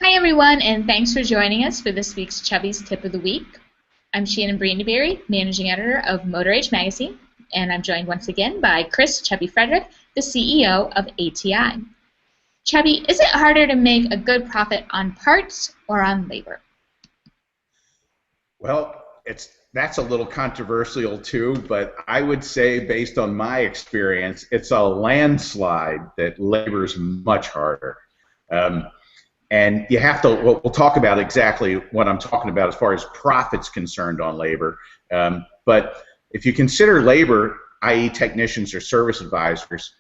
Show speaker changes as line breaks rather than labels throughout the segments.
Hi everyone, and thanks for joining us for this week's Chubby's Tip of the Week. I'm Shannon Brandyberry, Managing Editor of Motor Age Magazine, and I'm joined once again by Chris Chubby Frederick, the CEO of ATI. Chubby, is it harder to make a good profit on parts or on labor?
Well, that's a little controversial too, but I would say based on my experience, it's a landslide that labor's much harder. Um, and you have to, we'll talk about exactly what I'm talking about as far as profit's concerned on labor. But if you consider labor, i.e. technicians or service advisors,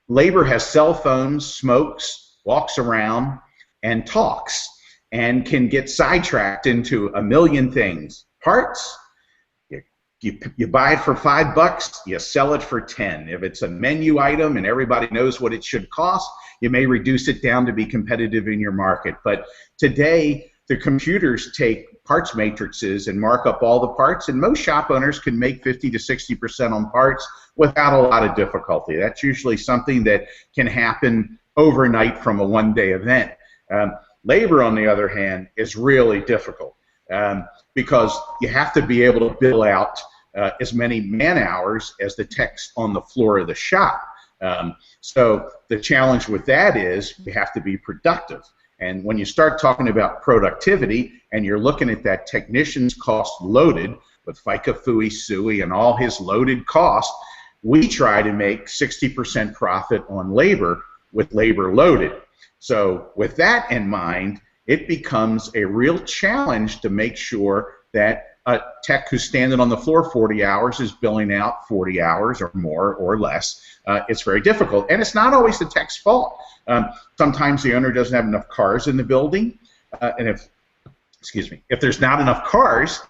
labor has cell phones, smokes, walks around, and talks, and can get sidetracked into a million things. Parts, you buy it for $5, you sell it for 10. If it's a menu item and everybody knows what it should cost, you may reduce it down to be competitive in your market. But today, the computers take parts matrices and mark up all the parts, and most shop owners can make 50 to 60% on parts without a lot of difficulty. That's usually something that can happen overnight from a one-day event. Labor, on the other hand, is really difficult because you have to be able to bill out as many man hours as the techs on the floor of the shop. So the challenge with that is you have to be productive. And when you start talking about productivity and you're looking at that technician's cost loaded with FICA, FUI, SUI, and all his loaded costs, we try to make 60% profit on labor with labor loaded. So with that in mind, it becomes a real challenge to make sure that a tech who's standing on the floor 40 hours is billing out 40 hours or more or less. It's very difficult, and it's not always the tech's fault. Sometimes the owner doesn't have enough cars in the building, and if there's not enough cars,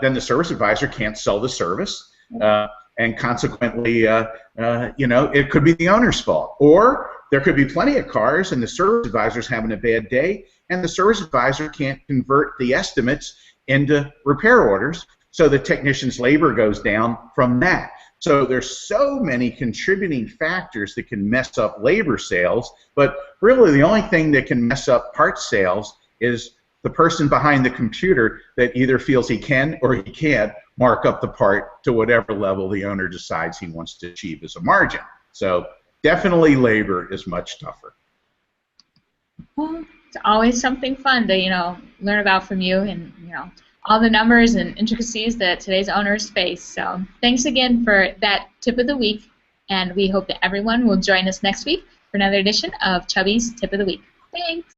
then the service advisor can't sell the service, and consequently, it could be the owner's fault. Or there could be plenty of cars, and the service advisor's having a bad day, and the service advisor can't convert the estimates into repair orders, so the technician's labor goes down from that. So there's so many contributing factors that can mess up labor sales, but really the only thing that can mess up parts sales is the person behind the computer that either feels he can or he can't mark up the part to whatever level the owner decides he wants to achieve as a margin. So definitely labor is much tougher.
Well, it's always something fun to, learn about from you and, all the numbers and intricacies that today's owners face. So thanks again for that tip of the week, and we hope that everyone will join us next week for another edition of Chubby's Tip of the Week. Thanks.